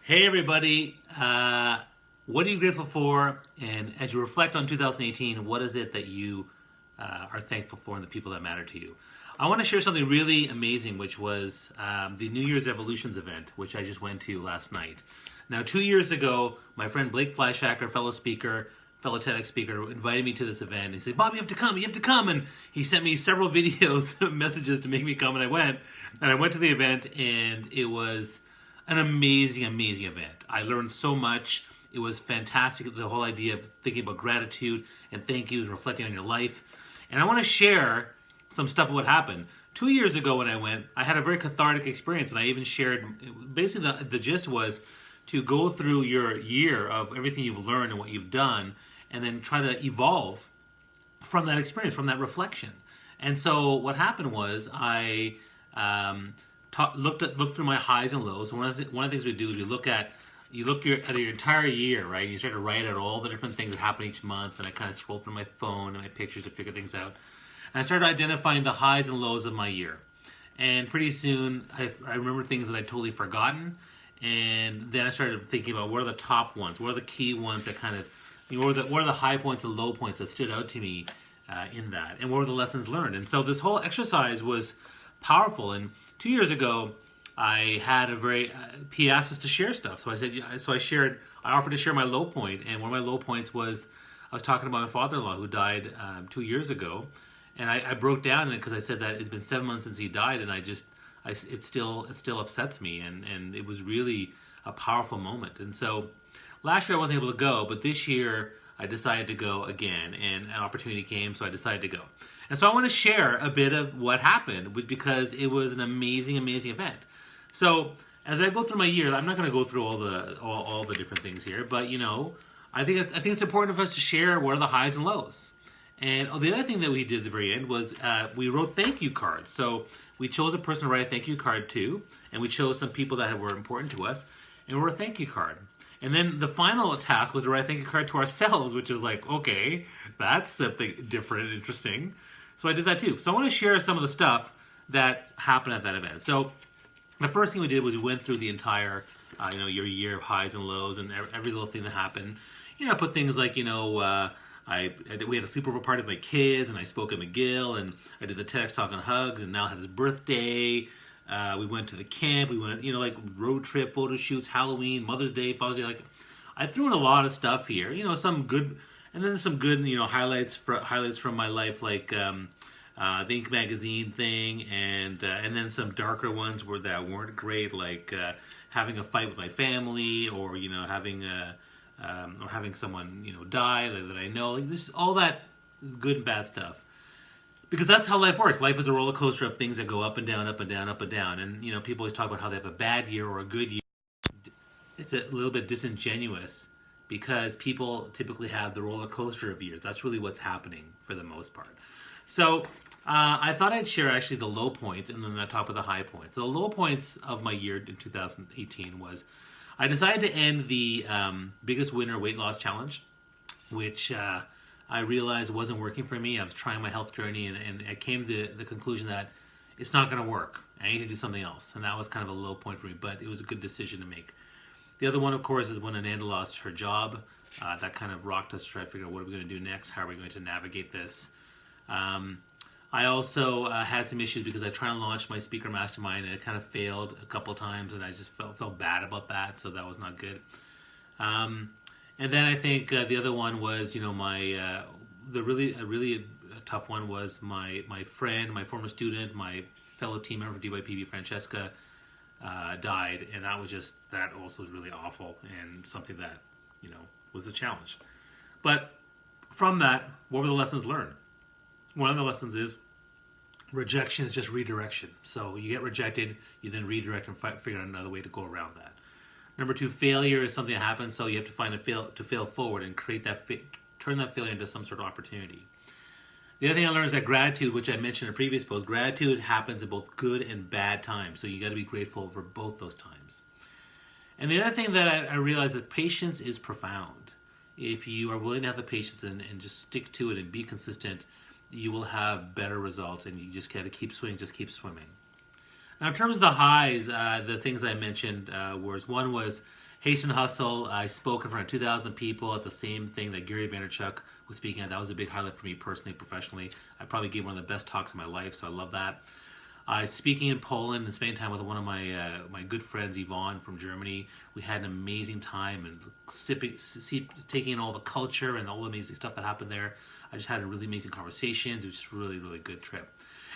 Hey everybody, what are you grateful for? And as you reflect on 2018, what is it that you are thankful for and the people that matter to you? I want to share something really amazing, which was the New Year's Evolutions event, which I just went to last night. Now, 2 years ago, my friend Blake Fleischacker, fellow speaker, fellow TEDx speaker, invited me to this event. He said, "Bob, you have to come." And he sent me several videos, messages to make me come, and I went. And I went to the event, and it was an amazing event. I learned so much. It was fantastic. The whole idea of thinking about gratitude and thank yous, reflecting on your life. And I want to share some stuff of what happened. 2 years ago when I went, I had a very cathartic experience, and I even shared, basically the gist was to go through your year of everything you've learned and what you've done, and then try to evolve from that experience, from that reflection. And so what happened was I looked through my highs and lows. So one of the things we do is you look at your entire year, right? You start to write out all the different things that happen each month, and I kind of scroll through my phone and my pictures to figure things out. And I started identifying the highs and lows of my year. And pretty soon, I remember things that I'd totally forgotten. And then I started thinking about what are the top ones, what are the key ones that kind of, what are the high points and low points that stood out to me in that, and what were the lessons learned. And so this whole exercise was powerful. And 2 years ago, I had he asked us to share stuff. So I offered to share my low point. And one of my low points was, I was talking about my father-in-law who died 2 years ago. And I broke down in it because I said that it's been 7 months since he died, and it still upsets me. And it was really a powerful moment. And so last year I wasn't able to go, but this year I decided to go again, and an opportunity came, so I decided to go. And so I want to share a bit of what happened because it was an amazing event. So as I go through my year, I'm not going to go through all the different things here, but I think it's important for us to share what are the highs and lows. And the other thing that we did at the very end was we wrote thank you cards. So we chose a person to write a thank you card to, and we chose some people that were important to us, and we wrote a thank you card. And then the final task was to write a thank you card to ourselves, which is like, okay, that's something different and interesting. So I did that too. So I want to share some of the stuff that happened at that event. So the first thing we did was we went through the entire, your year of highs and lows and every little thing that happened. I put things like, we had a sleepover party with my kids, and I spoke at McGill, and I did the TEDx talk on hugs, and Mal had his birthday. We went to the camp. We went, like road trip, photo shoots, Halloween, Mother's Day, Father's Day. Like, I threw in a lot of stuff here. Some good, and then some good, highlights from my life, like the Inc. magazine thing, and then some darker ones that weren't great, like having a fight with my family, or having someone die that I know, like this, all that good and bad stuff. Because that's how life works. Life is a roller coaster of things that go up and down, up and down, up and down. And people always talk about how they have a bad year or a good year. It's a little bit disingenuous because people typically have the roller coaster of years. That's really what's happening for the most part. So I thought I'd share actually the low points and then the top of the high points. So the low points of my year in 2018 was I decided to end the Biggest Winner Weight Loss Challenge, which I realized wasn't working for me. I was trying my health journey, and I came to the conclusion that it's not going to work. I need to do something else, and that was kind of a low point for me, but it was a good decision to make. The other one, of course, is when Ananda lost her job. That kind of rocked us to try to figure out what are we going to do next, how are we going to navigate this. I also had some issues because I was trying to launch my speaker mastermind, and it kind of failed a couple times, and I just felt bad about that, so that was not good. And then I think the other one was, my a really tough one was my friend, my former student, my fellow team member for DYPB, Francesca, died, and that also was really awful and something that was a challenge. But from that, what were the lessons learned? One of the lessons is rejection is just redirection. So you get rejected, you then redirect and figure out another way to go around that. Number two, failure is something that happens, so you have to find to fail forward and turn that failure into some sort of opportunity. The other thing I learned is that gratitude, which I mentioned in a previous post, gratitude happens in both good and bad times. So you got to be grateful for both those times. And the other thing that I realized is patience is profound. If you are willing to have the patience and just stick to it and be consistent, you will have better results, and you just got to keep swimming, just keep swimming. Now, in terms of the highs, the things I mentioned one was Haste Hustle, I spoke in front of 2,000 people at the same thing that Gary Vaynerchuk was speaking at. That was a big highlight for me personally, professionally. I probably gave one of the best talks of my life, so I love that. Speaking in Poland and spending time with one of my good friends, Yvonne from Germany. We had an amazing time and taking in all the culture and all the amazing stuff that happened there. I just had a really amazing conversations. It was just a really, really good trip.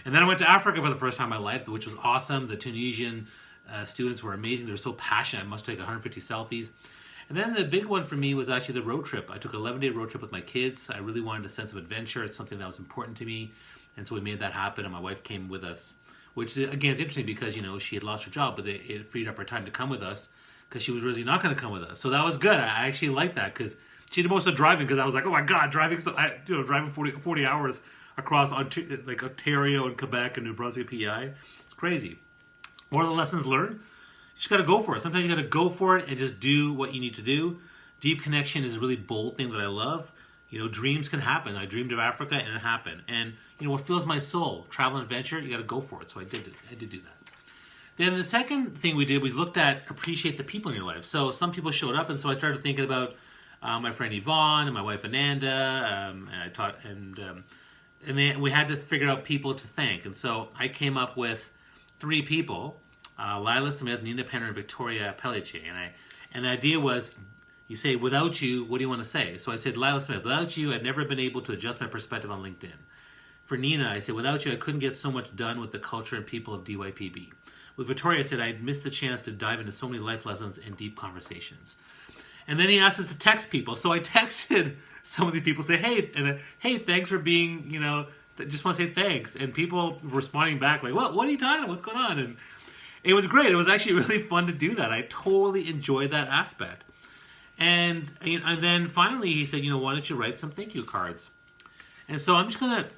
And then I went to Africa for the first time in my life, which was awesome. The Tunisian students were amazing. They were so passionate. I must take 150 selfies. And then the big one for me was actually the road trip. I took an 11-day road trip with my kids. I really wanted a sense of adventure. It's something that was important to me. And so we made that happen, and my wife came with us. Which, again, is interesting because, she had lost her job, but it freed up her time to come with us because she was really not going to come with us. So that was good. I actually liked that because she did most of the driving because I was like, oh my God, driving 40 hours across Ontario and Quebec and New Brunswick, PEI. It's crazy. What are the lessons learned? You just got to go for it. Sometimes you got to go for it and just do what you need to do. Deep connection is a really bold thing that I love. Dreams can happen. I dreamed of Africa and it happened. And what fills my soul, travel and adventure, you got to go for it. So I did do that. Then the second thing we did was looked at appreciate the people in your life. So some people showed up, and so I started thinking about my friend Yvonne and my wife Ananda, and I taught, and then we had to figure out people to thank. And so I came up with 3 people: Lila Smith, Nina Penner, and Victoria Pellice. And the idea was, you say, without you, what do you want to say? So I said, Lila Smith, without you, I'd never been able to adjust my perspective on LinkedIn. For Nina, I said, without you, I couldn't get so much done with the culture and people of DYPB. With Victoria, I said, I'd missed the chance to dive into so many life lessons and deep conversations. And then he asked us to text people. So I texted some of these people, say, hey, thanks for being, just want to say thanks. And people responding back like, what are you talking about? What's going on? And it was great. It was actually really fun to do that. I totally enjoyed that aspect. And then finally he said, why don't you write some thank you cards? And so I'm just going to,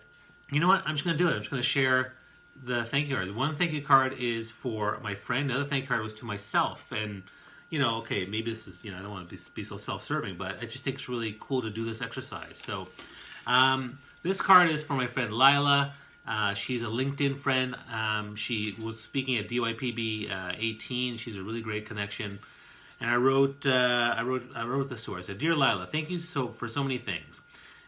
I'm just going to do it. I'm just going to share the thank you cards. One thank you card is for my friend. The other thank you card was to myself. And, okay, maybe this is, I don't want to be so self-serving, but I just think it's really cool to do this exercise. So this card is for my friend Lila. She's a LinkedIn friend. She was speaking at DYPB 18. She's a really great connection. And I wrote this to her. I said, Dear Lila, thank you for so many things.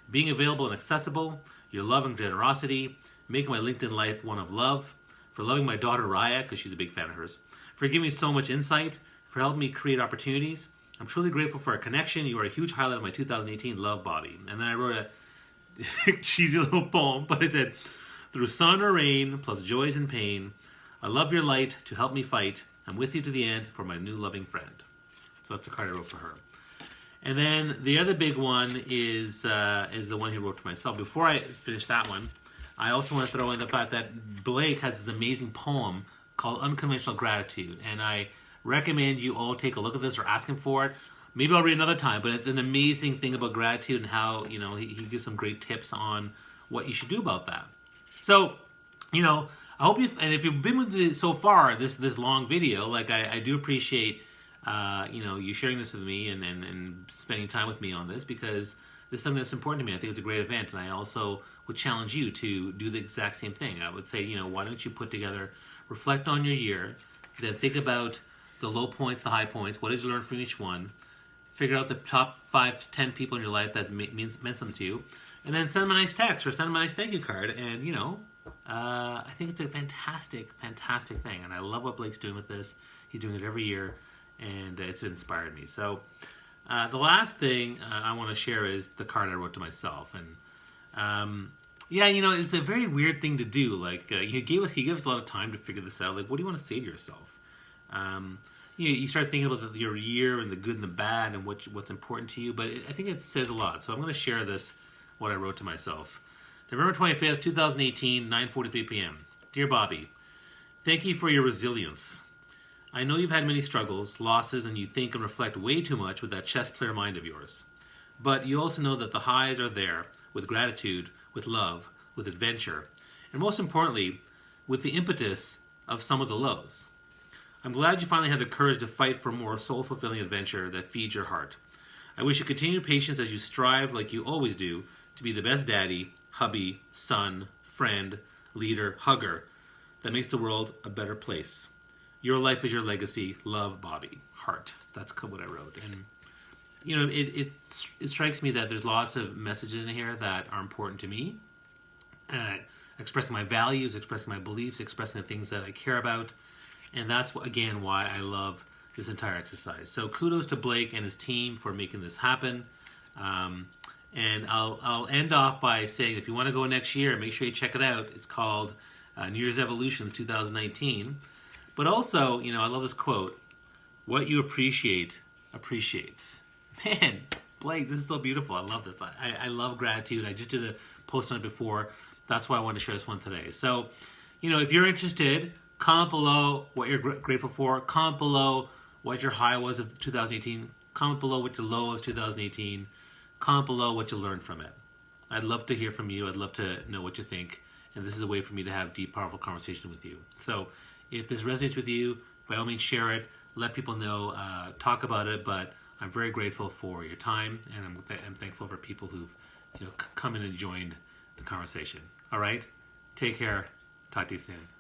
Being available and accessible, your love and generosity, making my LinkedIn life one of love, for loving my daughter Raya, because she's a big fan of hers, for giving me so much insight, for helping me create opportunities. I'm truly grateful for our connection. You are a huge highlight of my 2018 love, Bobby. And then I wrote a cheesy little poem, but I said, through sun or rain, plus joys and pain, I love your light to help me fight. I'm with you to the end for my new loving friend. So that's the card I wrote for her. And then the other big one is the one he wrote to myself. Before I finish that one, I also want to throw in the fact that Blake has this amazing poem called Unconventional Gratitude. And I recommend you all take a look at this or ask him for it. Maybe I'll read another time, but it's an amazing thing about gratitude and how, he gives some great tips on what you should do about that. So, I hope and if you've been with me so far, this long video, I do appreciate you sharing this with me and spending time with me on this, because this is something that's important to me. I think it's a great event, and I also would challenge you to do the exact same thing. I would say, why don't you reflect on your year, then think about the low points, the high points, what did you learn from each one, figure out the top 5, 10 people in your life that meant something to you, and then send them a nice text or send them a nice thank you card, and, I think it's a fantastic, fantastic thing, and I love what Blake's doing with this. He's doing it every year, and it's inspired me. So the last thing I want to share is the card I wrote to myself. And it's a very weird thing to do. He gave us a lot of time to figure this out. What do you want to say to yourself? You start thinking about your year and the good and the bad and what's important to you. But I think it says a lot. So I'm going to share what I wrote to myself. November 25th, 2018, 9:43 p.m. Dear Bobby, thank you for your resilience. I know you've had many struggles, losses, and you think and reflect way too much with that chess player mind of yours. But you also know that the highs are there with gratitude, with love, with adventure, and most importantly, with the impetus of some of the lows. I'm glad you finally had the courage to fight for more soul-fulfilling adventure that feeds your heart. I wish you continued patience as you strive, like you always do, to be the best daddy, hubby, son, friend, leader, hugger that makes the world a better place. Your life is your legacy. Love, Bobby. Heart. heart. That's what I wrote. And you know, it strikes me that there's lots of messages in here that are important to me. Expressing my values, expressing my beliefs, expressing the things that I care about. And that's, again, why I love this entire exercise. So kudos to Blake and his team for making this happen. And I'll end off by saying, if you want to go next year, make sure you check it out. It's called New Year's Evolutions 2019. But also, you know, I love this quote: "What you appreciate appreciates." Man, Blake, this is so beautiful. I love this. I love gratitude. I just did a post on it before. That's why I wanted to share this one today. So, you know, if you're interested, comment below what you're grateful for. Comment below what your high was of 2018. Comment below what your low was 2018. Comment below what you learned from it. I'd love to hear from you. I'd love to know what you think. And this is a way for me to have deep, powerful conversation with you. So if this resonates with you, by all means, share it. Let people know. Talk about it. But I'm very grateful for your time, and I'm thankful for people who've, you know, come in and joined the conversation. All right? Take care. Talk to you soon.